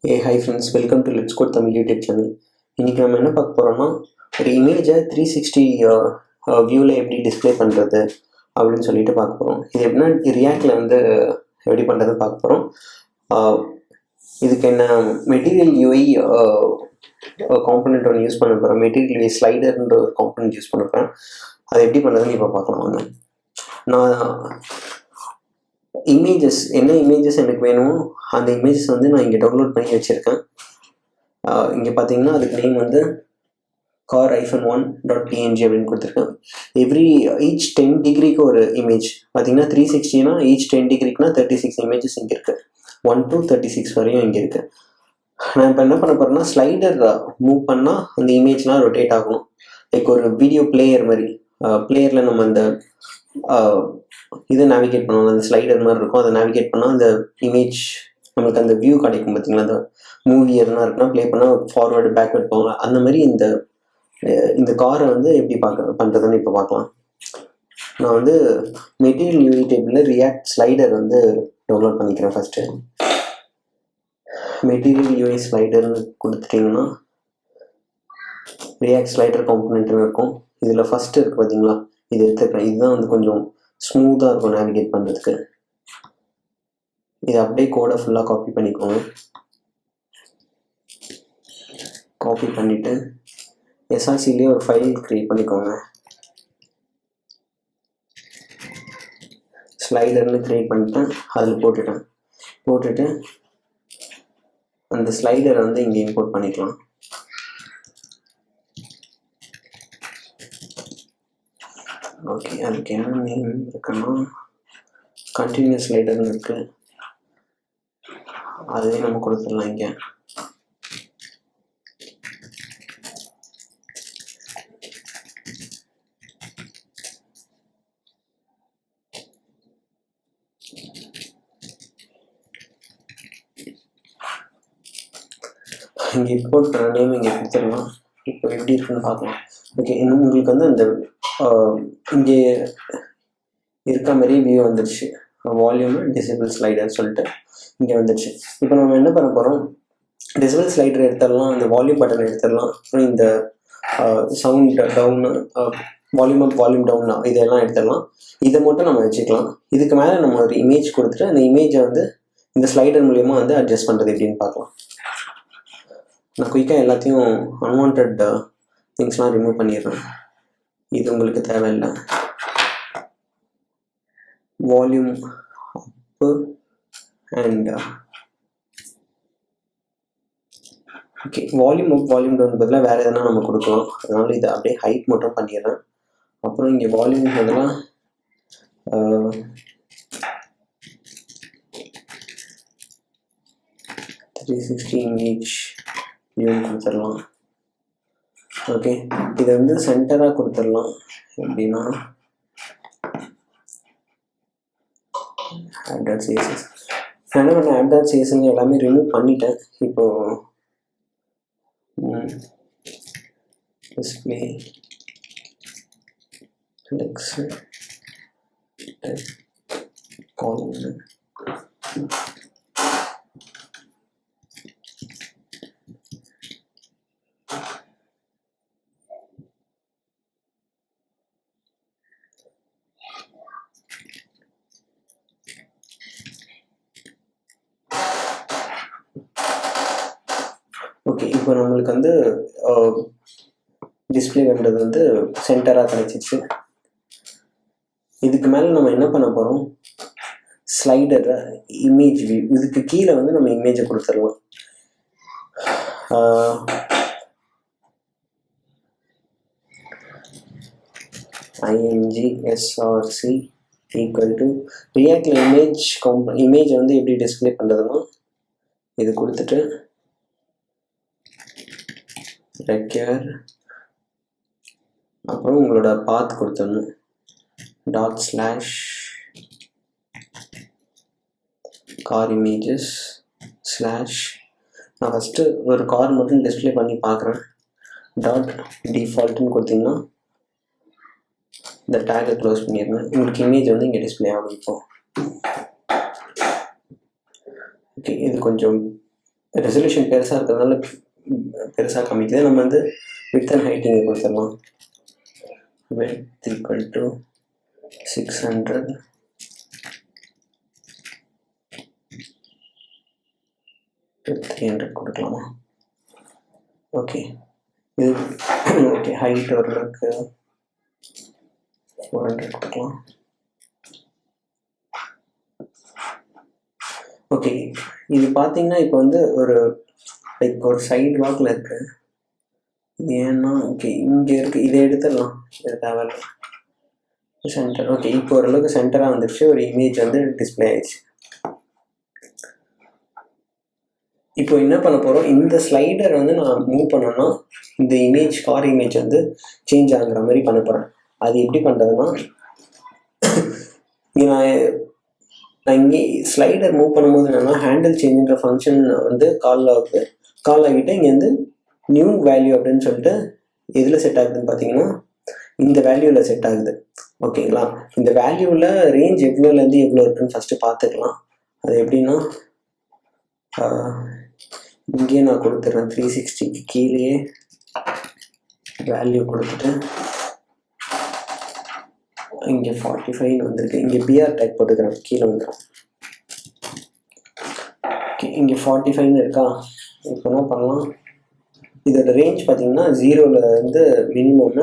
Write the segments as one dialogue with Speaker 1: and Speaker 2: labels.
Speaker 1: Hi friends, welcome to Let's Code Tamil YouTube channel. இன்னைக்கு நம்ம என்ன பார்க்க போறோம்னா ஒரு இமேஜை 360 வியூவில் எப்படி டிஸ்பிளே பண்ணுறது அப்படின்னு சொல்லிட்டு பார்க்க போகிறோம். இது எப்படின்னா ரியாக்டில் வந்து எப்படி பண்ணுறதுன்னு பார்க்க போகிறோம். இதுக்கு என்ன மெட்டீரியல் யூஐ காம்பனண்ட் ஒன்று யூஸ் பண்ண போகிறோம். மெட்டீரியல் யூஐ ஸ்லைடர்ன்ற ஒரு காம்பனண்ட் யூஸ் பண்ண போகிறேன். அதை எப்படி பண்ணுறதுன்னு இப்போ பார்க்கலாம் வாங்க. நான் என்ன இமேஜஸ் எனக்கு வேணுமோ அந்த இமேஜஸ் வந்து நான் இங்கே டவுன்லோட் பண்ணி வச்சுருக்கேன். இங்கே பார்த்தீங்கன்னா அதுக்கு நேம் வந்து car-1.png அப்படின்னு கொடுத்துருக்கேன். ஈச் 10 டிகிரிக்கு ஒரு இமேஜ் பார்த்தீங்கன்னா 360னா ஈச் 10 டிகிரிக்குனா 36 இமேஜஸ் இங்கே இருக்குது. 1 to 36 வரையும் இங்கே இருக்குது. நான் இப்போ என்ன பண்ண போகிறேன்னா ஸ்லைடர் மூவ் பண்ணால் அந்த இமேஜ்லாம் ரொட்டேட் ஆகணும். லைக் ஒரு வீடியோ பிளேயர் மாதிரி. பிளேயரில் நம்ம அந்த இதை நேவிகேட் பண்ணுவோம், அந்த ஸ்லைடர் மாதிரி இருக்கும். அதை நேவிகேட் பண்ணால் அந்த இமேஜ் நம்மளுக்கு அந்த வியூ கிடைக்கும். பார்த்தீங்களா, அந்த மூவி எதுனா இருக்குன்னா ப்ளே பண்ணால் ஃபார்வேர்டு பேக்வேர்ட் போவாங்க. அந்த மாதிரி இந்த காரை வந்து எப்படி பண்ணுறதுன்னு இப்போ பார்க்கலாம். நான் வந்து மெட்டீரியல் யூஐ டேபிளில் ரியாக்ட் ஸ்லைடர் வந்து டவுன்லோட் பண்ணிக்கிறேன். ஃபஸ்ட்டு மெட்டீரியல் யூஐ ஸ்லைடர்னு கொடுத்துட்டிங்கன்னா ரியாக்ட் ஸ்லைடர் காம்பனண்ட்னு இருக்கும். இதில் ஃபஸ்ட்டு இருக்குது பார்த்தீங்களா, இது எடுத்துக்கிறேன். இதுதான் வந்து கொஞ்சம் ஸ்மூத்தாக இருக்கும் நேவிகேட் பண்ணுறதுக்கு. இதை அப்படியே கோடை ஃபுல்லாக காப்பி பண்ணிக்கோங்க. காப்பி பண்ணிவிட்டு எஸ்ஆர்சிலேயே ஒரு ஃபைல் க்ரியேட் பண்ணிக்கோங்க. ஸ்லைடர்னு க்ரியேட் பண்ணிட்டேன். அதில் போட்டுட்டு அந்த ஸ்லைடரை வந்து இங்கே இம்போர்ட் பண்ணிக்கலாம். ஓகே, அதுக்கு என்ன நேம் இருக்குன்னா கண்டினியூஸ் ஸ்லைடர்னு இருக்குது. அதுவே நம்ம கொடுத்துடலாம். இங்கே இம்போர்ட் பண்ண நேம் இங்கே கொடுத்துடலாம். இப்போ எப்படி இருக்குன்னு பார்க்கலாம். ஓகே, இன்னும் உங்களுக்கு வந்து அந்த இங்கே இருக்க மாதிரி வியூ வந்துடுச்சு. வால்யூம் டிசேபிள் ஸ்லைடர் சொல்லிட்டு இங்கே வந்துடுச்சு. இப்போ நம்ம என்ன பண்ண போகிறோம், டிசேபிள் ஸ்லைடர் எடுத்துடலாம், அந்த வால்யூம் பட்டன் எடுத்துடலாம், இந்த sound down, volume up volume down இதெல்லாம் எடுத்துடலாம். இதை மட்டும் நம்ம வச்சுக்கலாம். இதுக்கு மேலே நம்ம ஒரு இமேஜ் கொடுத்துட்டு அந்த இமேஜை வந்து இந்த ஸ்லைடர் மூலயமா வந்து அட்ஜஸ்ட் பண்ணுறது எப்படின்னு பார்க்கலாம். நான் குயிக்காக எல்லாத்தையும் அன்வான்ட் திங்ஸ்லாம் ரிமூவ் பண்ணிடுறேன். இது உங்களுக்கு தேவையில்லை. Volume up and okay, volume up volume down பதிலாக வேறு எதனா நம்ம கொடுக்கலாம். அதனால் இதை அப்படியே ஹைட் மட்டும் பண்ணிடுறேன். அப்புறம் இங்கே வால்யூம் பதிலாக 360 இமேஜ் வியூன்னு கொடுத்துடலாம். ஓகே, இதை வந்து சென்டராக கொடுத்துடலாம். எப்படின்னா app.css என்ன பண்ண app.csன்னு எல்லாமே ரிமூவ் பண்ணிட்டேன். இப்போ டிஸ்பிளே காலம் ஓகே. இப்போ நம்மளுக்கு வந்து டிஸ்பிளே பண்ணுறது வந்து சென்டராக கிடச்சிச்சு. இதுக்கு மேலே நம்ம என்ன பண்ண போகிறோம், ஸ்லைடர் இமேஜ் வியூ, இதுக்கு கீழே வந்து நம்ம இமேஜை கொடுத்துடலாம். imgsrc ஈக்குவல் டு ரியாக்டில் இமேஜ் வந்து எப்படி டிஸ்பிளே பண்ணுறதுன்னா இது கொடுத்துட்டு ரெக்யர், அப்புறம் உங்களோட பாத் கொடுத்துடணும். // கார் இமேஜஸ் / நான் ஃபஸ்ட்டு ஒரு கார் மட்டும் டிஸ்பிளே பண்ணி பார்க்குறேன். .defaultனு கொடுத்தீங்கன்னா இந்த டேகை க்ளோஸ் பண்ணிடுங்க. உங்களுக்கு இமேஜ் வந்து இங்கே டிஸ்பிளே ஆகும். இப்போ ஓகே, இது கொஞ்சம் ரெசல்யூஷன் பெருசாக இருக்கிறதுனால பெருசாக காமிக்குது. நம்ம வந்து வித் அண்ட் ஹைட் இங்கே கொடுத்துடலாம். width equal to 600 to 300 கொடுக்கலாமா? ஓகே, இது ஓகே. ஹைட் ஓரளவுக்கு 400 கொடுக்கலாம். ஓகே, இது பார்த்தீங்கன்னா இப்போ வந்து ஒரு லைக் ஒரு சைடு வாக்கில் இருக்கு. இது ஏன்னா ஓகே இங்கே இருக்குது, இதை எடுத்துடலாம், இது தேவையில்ல. சென்டர் ஓகே, இப்போ ஓரளவுக்கு சென்டராக வந்துடுச்சு. ஒரு இமேஜ் வந்து டிஸ்பிளே ஆயிடுச்சு. இப்போ என்ன பண்ண போகிறோம், இந்த ஸ்லைடர் வந்து நான் மூவ் பண்ணோன்னா இந்த இமேஜ் கார் இமேஜ் வந்து சேஞ்ச் ஆகுற மாதிரி பண்ண போகிறேன். அது எப்படி பண்ணுறதுன்னா, இங்கே நான் இங்கே ஸ்லைடர் மூவ் பண்ணும்போது என்னென்னா ஹேண்டில் சேஞ்சுன்ற ஃபங்க்ஷன் வந்து கால் ஆகிட்டு இங்கே வந்து நியூ வேல்யூ அப்படின்னு சொல்லிட்டு எதில் செட் ஆகுதுன்னு பார்த்தீங்கன்னா இந்த வேல்யூவில் செட் ஆகுது. ஓகேங்களா, இந்த வேல்யூவில் ரேஞ்ச் எவ்வளோலேருந்து எவ்வளோ இருக்குன்னு ஃபஸ்ட்டு பார்த்துக்கலாம். அது எப்படின்னா இங்கேயே நான் கொடுத்துட்றேன் 360க்கு கீழேயே வேல்யூ கொடுத்துட்டு இங்கே 45 வந்திருக்கு. இங்கே பிஆர் டைப் போட்டுக்கிறேன், கீழே வந்துடும். இங்கே 45 இருக்கா. இப்போ என்ன பண்ணலாம், இதோட ரேஞ்ச் பார்த்தீங்கன்னா 0லேருந்து மினிமம்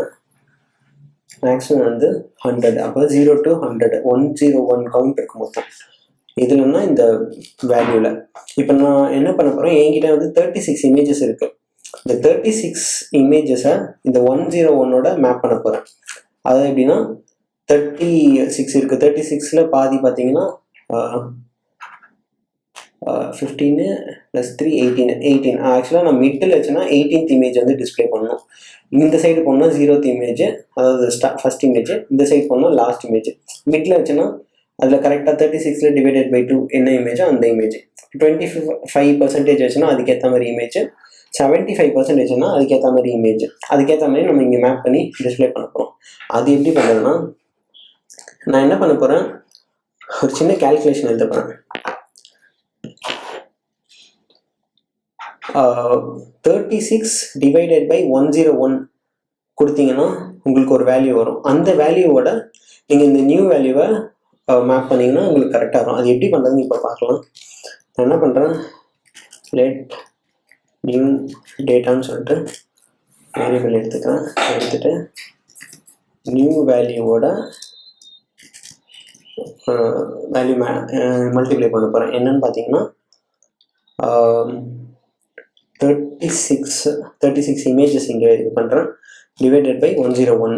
Speaker 1: மேக்ஸிமம் வந்து 100. அப்போ 0 to 100 101 கவுண்ட் இருக்கு மொத்தம் இதுலன்னா இந்த வேல்யூவில். இப்போ நான் என்ன பண்ண போகிறேன், என்கிட்ட வந்து 36 இமேஜஸ் இருக்குது. இந்த 36 இமேஜஸை இந்த 101ஓட மேப் பண்ண போகிறேன். அதாவது எப்படின்னா 36 இருக்குது. 36ல் பாதி பார்த்தீங்கன்னா 15 + 3 18. ஆக்சுவலாக நான் மிட்டில் வச்சுன்னா 18th இமேஜ் வந்து டிஸ்பிளே பண்ணணும். இந்த சைடு போனால் 0th இமேஜ், அதாவது ஃபர்ஸ்ட் இமேஜ். இந்த சைடு போனால் லாஸ்ட் இமேஜ். மிட்டில் வச்சுன்னா அதில் கரெக்டாக 36ல் டிவைடட் பை 2 என்ன இமேஜோ அந்த இமேஜ். 25% வச்சுன்னா அதுக்கேற்ற மாதிரி இமேஜ், 75%னா அதுக்கேற்ற மாதிரி இமேஜ். அதுக்கேற்ற மாதிரி நம்ம இங்கே மேப் பண்ணி டிஸ்பிளே பண்ண போகிறோம். அது எப்படி பண்ணுறதுன்னா, நான் என்ன பண்ண போகிறேன், ஒரு சின்ன கால்குலேஷன் எழுத போகிறேன். 36 டிவைடட் பை 101 கொடுத்தீங்கன்னா உங்களுக்கு ஒரு வேல்யூ வரும். அந்த வேல்யூவோட நீங்கள் இந்த நியூ வேல்யூவை மேப் பண்ணிங்கன்னா உங்களுக்கு கரெக்டாக வரும். அது எப்படி பண்ணுறதுன்னு இப்போ பார்க்கலாம். நான் என்ன பண்ணுறேன், லெட் நியூ டேட்டான்னு சொல்லிட்டு வேரியபிள் எடுத்துட்டு நியூ வேல்யூவோட வேல்யூ மல்டிப்ளை பண்ண போகிறேன். என்னன்னு பார்த்தீங்கன்னா 36 இமேஜஸ் இங்கே இது பண்ணுறேன் டிவைடட் பை 101.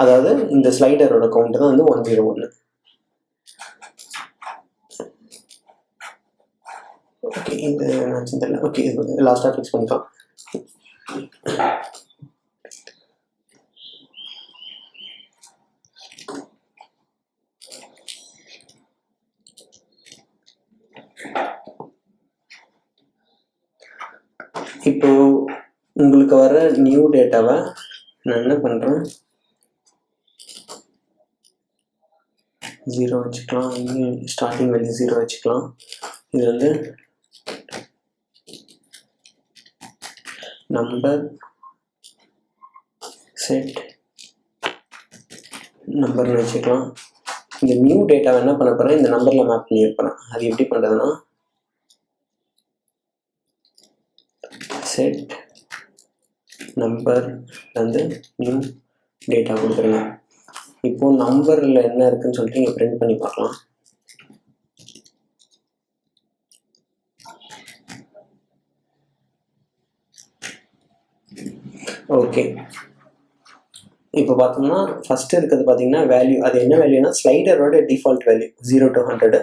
Speaker 1: அதாவது இந்த ஸ்லைடரோட கவுண்ட் தான் வந்து 101. ஓகே, இந்த தெரியல. ஓகே, இது லாஸ்ட்டாக ஃபிக்ஸ் பண்ணிக்கலாம். இப்போ உங்களுக்கு வர நியூ டேட்டாவை நான் என்ன பண்ணுறேன், 0 வச்சுக்கலாம். இங்கே ஸ்டார்டிங் வேல்யூ 0 வச்சுக்கலாம். இது வந்து நம்பர் செட் நம்பர்னு வச்சுக்கலாம். இந்த நியூ டேட்டாவை என்ன பண்ண போகிறேன், இந்த நம்பரில் மேப் பண்ணி இருப்பேன். அது எப்படி பண்ணுறதுன்னா செட் நம்பர் வந்து நியூ டேட்டா கொடுக்குறேங்க. இப்போது நம்பரில் என்ன இருக்குன்னு சொல்லிட்டு இங்கே பிரிண்ட் பண்ணி பார்க்கலாம். ஓகே, இப்போ பார்த்தோம்னா ஃபஸ்ட்டு இருக்கிறது பார்த்தீங்கன்னா வேல்யூ. அது என்ன வேல்யூனா ஸ்லைடரோட டிஃபால்ட் வேல்யூ 0 to 100.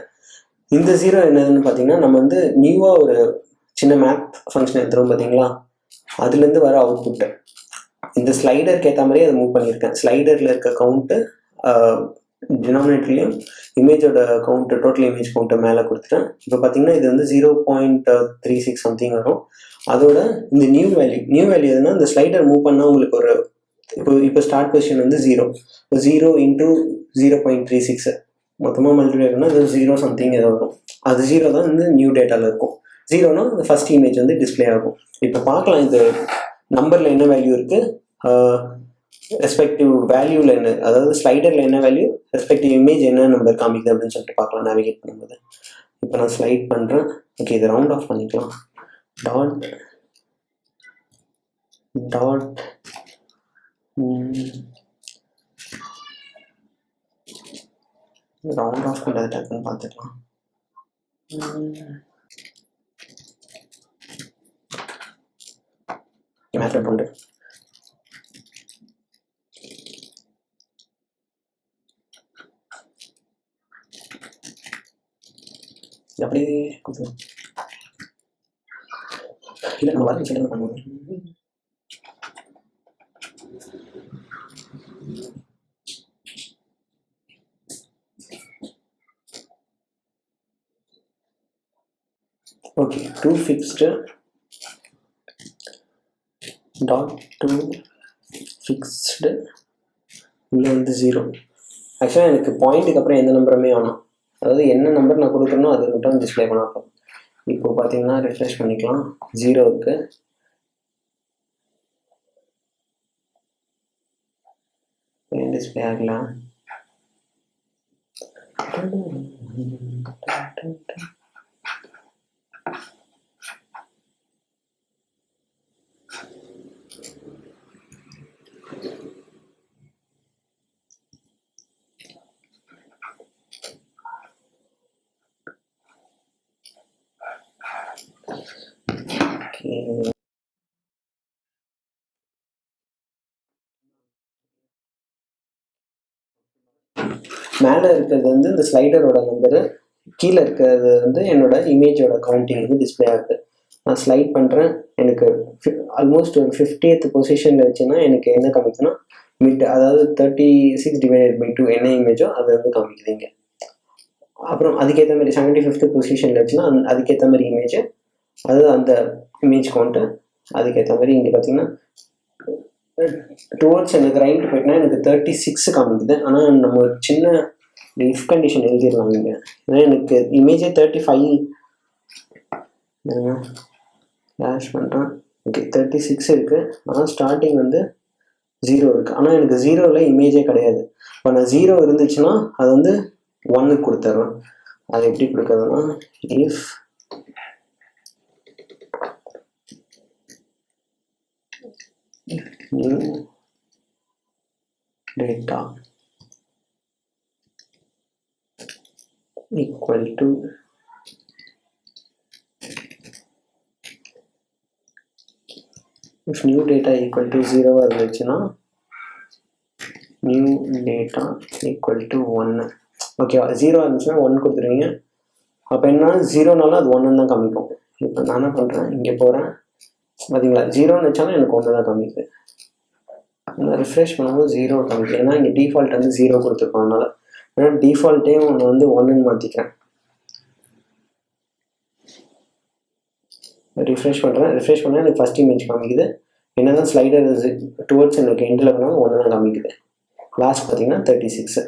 Speaker 1: இந்த 0 என்னதுன்னு பார்த்தீங்கன்னா நம்ம வந்து நியூவாக ஒரு சின்ன மேப் ஃபங்க்ஷன் எடுத்துகிறோம் பார்த்தீங்களா, அதுலேருந்து வர அவுட்புட்டு. இந்த ஸ்லைடருக்கு ஏற்ற மாதிரி அதை மூவ் பண்ணியிருக்கேன். ஸ்லைடரில் இருக்க கவுண்ட்டு டினாமினேட்டர்லேயும் இமேஜோட கவுண்ட்டு டோட்டல் இமேஜ் கவுண்ட்டை மேலே கொடுத்துட்டேன். இப்போ பார்த்தீங்கன்னா இது வந்து 0.36 சம்திங் வரும். அதோட இந்த நியூ வேல்யூ எதுனா இந்த ஸ்லைடர் மூவ் பண்ணால் உங்களுக்கு ஒரு இப்போ ஸ்டார்ட் பொசிஷன் வந்து 0. இப்போ 0 × 0.36 மொத்தமாக மல்டிப்ளை பண்ணால் அது 0 சம்திங் ஏதோ வரும். அது 0 தான் வந்து நியூ டேட்டாவில் இருக்கும். 0னா இந்த ஃபர்ஸ்ட் இமேஜ் வந்து டிஸ்பிளே ஆகும். இப்போ பார்க்கலாம் இந்த நம்பரில் என்ன வேல்யூ இருக்குது, ரெஸ்பெக்டிவ் வேல்யூவில் என்ன, அதாவது ஸ்லைடரில் என்ன வேல்யூ, ரெஸ்பெக்டிவ் இமேஜ் என்ன நம்பர் காமிக்குது அப்படின்னு சொல்லிட்டு பார்க்கலாம் நேவிகேட் பண்ணும்போது. இப்போ நான் ஸ்லைட் பண்ணுறேன். ஓகே, இதை ரவுண்ட் ஆஃப் பண்ணிக்கலாம். டாட் ரவுண்ட் ஆஃப் பண்ணுறது டக்குன்னு பார்த்துக்கலாம். மேட்டர் பண்ணு. அப்படியே இல்லை, நம்ம வரணும் சொல்லி பண்ணுவோம். Okay, to fixed dot to fixed உள்ள வந்து 0. ஆக்சுவலாக எனக்கு பாயிண்ட்டுக்கு அப்புறம் எந்த நம்பருமே வேணும், அதாவது என்ன நம்பர் நான் கொடுக்குறனோ அது மட்டும் டிஸ்பிளே பண்ணாப்போம். இப்போ பார்த்தீங்கன்னா ரிஃப்ரெஷ் பண்ணிக்கலாம். 0 இருக்கு. ஏன் டிஸ்பிளே ஆகலாம்? மேலே இருக்கிறது வந்து இந்த ஸ்லைடரோட நம்பரு, கீழே இருக்கிறது வந்து என்னோட இமேஜோட கவுண்டிங் வந்து டிஸ்பிளே ஆகுது. நான் ஸ்லைட் பண்ணுறேன். எனக்கு ஆல்மோஸ்ட் ஒரு 50th பொசிஷனில் வச்சுன்னா எனக்கு என்ன காமிக்குதுன்னா மிட், அதாவது 36/2 என்ன இமேஜோ அது வந்து காமிக்குதுங்க. அப்புறம் அதுக்கேற்ற மாதிரி 75th பொசிஷனில் வச்சுன்னா அதுக்கேற்ற மாதிரி இமேஜ், அதாவது அந்த இமேஜ் கவுண்ட்டு அதுக்கேற்ற மாதிரி. இங்கே பார்த்தீங்கன்னா டுவர்ட்ஸ் எனக்கு ரைட் போயிட்டுனா எனக்கு 36 காமிக்குது. ஆனால் நம்ம ஒரு சின்ன இஃப் கண்டிஷன் எழுதிடலாம் இங்கே. ஏன்னா எனக்கு இமேஜே 35 கேஷ் பண்ணுறேன். ஓகே, 36 இருக்குது. ஆனால் ஸ்டார்டிங் வந்து 0 இருக்குது. ஆனால் எனக்கு 0ல் இமேஜே கிடையாது. இப்போ நான் 0 இருந்துச்சுன்னா அது வந்து 1க்கு கொடுத்துட்றேன். அது எப்படி கொடுக்குறதுன்னா if new data equal to if new data equal to 0 இருந்துச்சுன்னா new data equal to 1. ஓகேவா? 0 இருந்துச்சுன்னா 1 கொடுத்துருவீங்க. அப்போ என்ன 0னாலும் அது 1 தான் காமிக்கும். இப்போ நான் என்ன பண்ணுறேன், இங்கே போகிறேன். பார்த்தீங்களா, 0ன்னு வச்சாலும் எனக்கு 1 தான் காமிக்குது. நான் ரிஃப்ரெஷ் பண்ணும்போது 0 காமிக்குது. ஏன்னா இங்கே டிஃபால்ட் வந்து 0 கொடுத்துருக்கோம். அதனால ஏன்னா டிஃபால்ட்டே ஒன்று வந்து 1ன்னு மாற்றிக்கிறேன். ரிஃப்ரெஷ் பண்ணுறேன். ரிஃப்ரெஷ் பண்ணால் எனக்கு ஃபஸ்ட் இமேஜ் காமிக்குது. என்ன தான் ஸ்லைடர் டுவர்ட்ஸ் எனக்கு எண்டில் பண்ணாலும் 1 தான் காமிக்குது. லாஸ்ட் பார்த்தீங்கன்னா 36.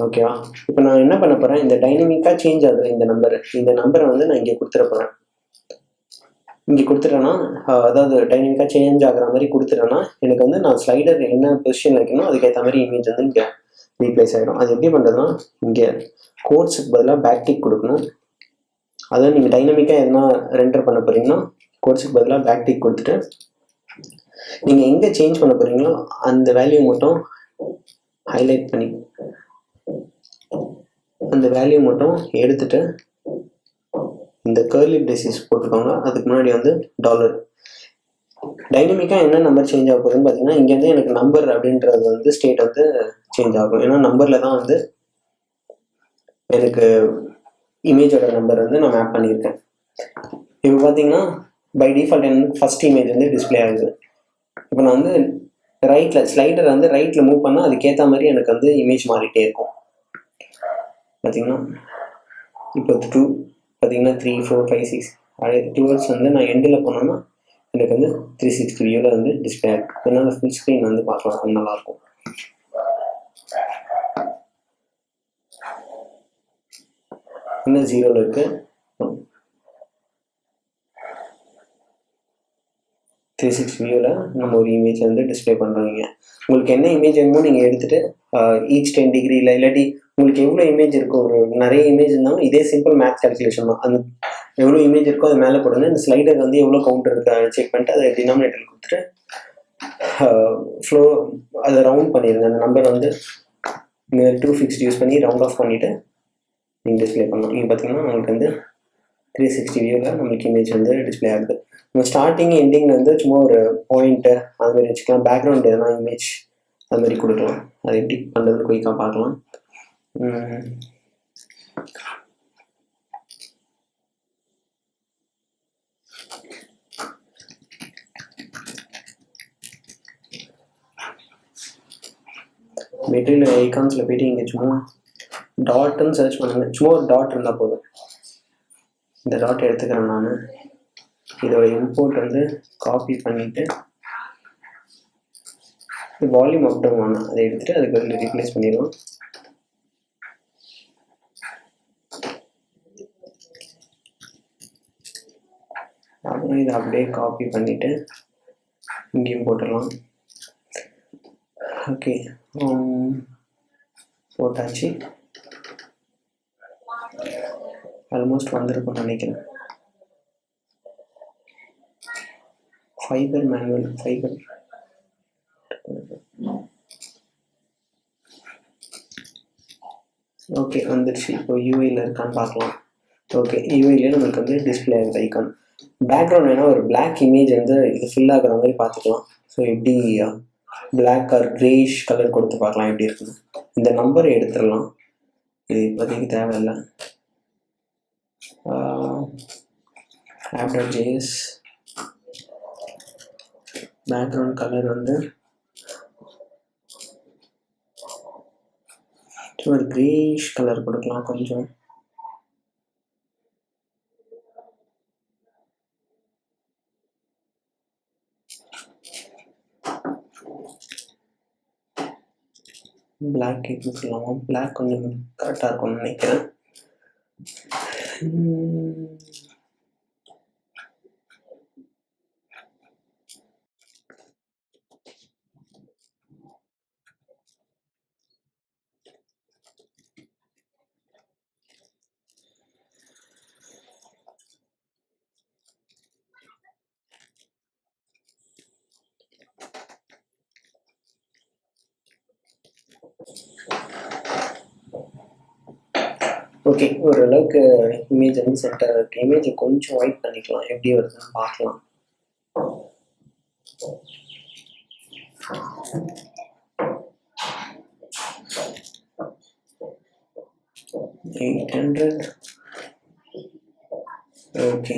Speaker 1: ஓகேவா? இப்போ நான் என்ன பண்ண போகிறேன், இந்த டைனமிக்காக சேஞ்ச் ஆகுது இந்த நம்பரை வந்து நான் இங்கே கொடுத்துட போகிறேன். இங்கே கொடுத்துட்டேன்னா, அதாவது டைனமிக்காக சேஞ்ச் ஆகிற மாதிரி கொடுத்துட்டேன்னா எனக்கு வந்து நான் ஸ்லைடர் என்ன பொசிஷன் வைக்கணும் அதுக்கேற்ற மாதிரி இமேஜ் வந்து இங்கே ரீப்ளேஸ் ஆகிடும். அது எப்படி பண்ணுறதுன்னா, இங்கே கோட்ஸுக்கு பதிலாக பேக்டிக் கொடுக்கணும். அதாவது நீங்கள் டைனமிக்காக என்ன ரெண்டர் பண்ண போகிறீங்கன்னா கோட்ஸுக்கு பதிலாக பேக்டிக் கொடுத்துட்டு நீங்கள் எங்கே சேஞ்ச் பண்ண போகிறீங்களோ அந்த வேல்யூ மட்டும் ஹைலைட் பண்ணி அந்த வேல்யூ மட்டும் எடுத்துட்டு இந்த கர்லி பிரேசஸ் போட்டுக்கோங்க. அதுக்கு முன்னாடி வந்து டாலர். டைனமிக்காக என்ன நம்பர் சேஞ்ச் ஆக போகுதுன்னு பார்த்தீங்கன்னா இங்கேருந்து எனக்கு நம்பர் அப்படின்றது வந்து ஸ்டேட் வந்து சேஞ்ச் ஆகும். ஏன்னா நம்பரில் தான் வந்து எனக்கு இமேஜோட நம்பர் வந்து நான் மேப் பண்ணியிருக்கேன். இப்போ பார்த்தீங்கன்னா பை டிஃபால்ட் எனக்கு ஃபர்ஸ்ட் இமேஜ் வந்து டிஸ்பிளே ஆகுது. இப்போ நான் வந்து ரைட்டில் ஸ்லைடர் வந்து ரைட்டில் மூவ் பண்ணால் அதுக்கேற்ற மாதிரி எனக்கு வந்து இமேஜ் மாறிட்டே இருக்கும். பார்த்தீங்கன்னா இப்போ 2 பார்த்தீங்கன்னா 3, 4, 5, 6 அப்படியே டுவர்ட்ஸ் வந்து நான் எண்டில் போனோன்னா எனக்கு வந்து 360 வியூவில் வந்து டிஸ்பிளே ஆகும். அதனால ஃபுல் ஸ்க்ரீன் வந்து பார்க்கலாம், நல்லாயிருக்கும். இன்னும் 0ல் இருக்குது. 360 வியூவில் நம்ம ஒரு இமேஜ் வந்து டிஸ்பிளே பண்ணுறோங்க. உங்களுக்கு என்ன இமேஜ் வேணுமோ நீங்கள் எடுத்துகிட்டு ஈச் 10 டிகிரியில் இல்லாட்டி உங்களுக்கு எவ்வளோ இமேஜ் இருக்கோ, ஒரு நிறைய இமேஜ் இருந்தாலும் இதே சிம்பிள் மேத்ஸ் கால்குலேஷன் தான். அது எவ்வளோ இமேஜ் இருக்கோ அது மேலே போடுங்க. இந்த ஸ்லைடர் வந்து எவ்வளோ கவுண்டர் இருக்கா செக் பண்ணிட்டு அதை டினாமினேட்டர் கொடுத்துட்டு ஃப்ளோ அதை ரவுண்ட் பண்ணிடுங்க. அந்த நம்பர் வந்து 2 யூஸ் பண்ணி ரவுண்ட் ஆஃப் பண்ணிவிட்டு நீங்கள் டிஸ்பிளே பண்ணலாம். நீங்கள் பார்த்தீங்கன்னா உங்களுக்கு வந்து 360 வியூவில் நம்மளுக்கு இமேஜ் வந்து டிஸ்பிளே ஆகுது. நம்ம ஸ்டார்டிங் எண்டிங் வந்து சும்மா ஒரு பாயிண்ட்டு அது மாதிரி வச்சுக்கலாம். பேக்ரவுண்ட் எதனா இமேஜ் அது மாதிரி கொடுக்கலாம். அதை எப்படி பண்ணுறதுன்னு குயிக்காக பார்க்கலாம். மெட்டீரியல் ஐகான்ஸில் போய்ட்டு இங்கே சும்மா டாட்டுன்னு சர்ச் பண்ணுங்கள். சும்மா ஒரு டாட் இருந்தால் போதும். இந்த டாட் எடுத்துக்கிறேன் நான். இதோட இம்போர்ட் வந்து காப்பி பண்ணிவிட்டு வால்யூம் அப் டவுன் வேணாம், அதை எடுத்துகிட்டு அதுக்கு வந்து ரீப்ளேஸ் பண்ணிடுவோம். அப்புறம் இதை அப்படியே காப்பி பண்ணிவிட்டு இங்கேயும் போட்டுடலாம். ஓகே, போட்டாச்சு. ஆல்மோஸ்ட் வந்திருக்கும்னு நினைக்கிறேன். ஃபைபர் மேனுவல் ஃபைபர் ஓகே வந்துடுச்சு. இப்போ யூஐயில் இருக்கான்னு பார்க்கலாம். ஓகே, யூஐயில் நம்மளுக்கு வந்து டிஸ்பிளே ஆகுது ஐக்கான். பேக்ரவுண்ட் வேணால் ஒரு பிளாக் இமேஜ் வந்து இது ஃபில் ஆகிற மாதிரி பார்த்துக்கலாம். ஸோ எப்படி பிளாக் ஆர் கிரேஷ் கலர் கொடுத்து பார்க்கலாம் எப்படி இருக்குன்னு. இந்த நம்பரை எடுத்துடலாம், இது இப்போதைக்கு தேவையில்லை. app.js பேக்ரவுண்ட் கலர் வந்து ஒரு கிரேஷ் கலர் கொடுக்கலாம் கொஞ்சம். பிளாக் கொடுக்கலாமா? பிளாக் கொஞ்சம் கரெக்டாக இருக்கும்னு நினைக்கிறேன். ஓகே, ஓரளவுக்கு இமேஜ் வந்து சென்டர் இருக்குது. இமேஜை கொஞ்சம் ஒயிட் பண்ணிக்கலாம், எப்படி வருதுன்னு பார்க்கலாம். ஓகே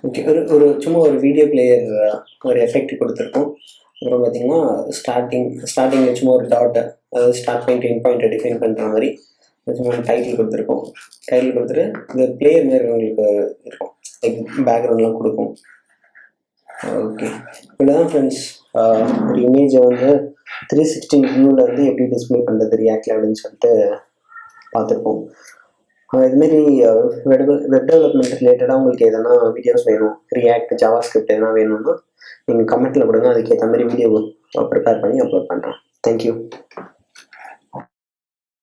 Speaker 1: ஓகே ஒரு சும்மா ஒரு வீடியோ பிளேயர் ஒரு எஃபெக்ட் கொடுத்துருக்கோம். அப்புறம் பார்த்தீங்கன்னா ஸ்டார்டிங்கில் சும்மா ஒரு டாட், அதாவது ஸ்டார்ட் பாயிண்ட் எண்ட் பாயிண்ட்டை டிஃபைன் பண்ணுற மாதிரி சும்மா டைட்டில் கொடுத்துருக்கோம். டைட்டில் கொடுத்துட்டு இந்த பிளேயர் மாதிரி உங்களுக்கு இருக்கும், லைக் பேக்ரவுண்ட்லாம் கொடுக்கும். ஓகே, இப்படிதான் ஃப்ரெண்ட்ஸ் ஒரு இமேஜை வந்து 360 வியூவில் வந்து எப்படி டிஸ்பிளே பண்ணுறது ரியாக்டில் அப்படின்னு சொல்லிட்டு பார்த்துருப்போம். இதுமாரி வெப் டெவலப்மெண்ட் ரிலேட்டடாக உங்களுக்கு எதனா வீடியோஸ் வேணும், ரியாக்ட் ஜாவா ஸ்கிரிப்ட் எதனா வேணும்னா நீங்கள் கமெண்ட்டில் கொடுங்க. அதுக்கேற்ற மாதிரி வீடியோ ப்ரிப்பேர் பண்ணி அப்லோட் பண்ணுறேன். தேங்க்யூ.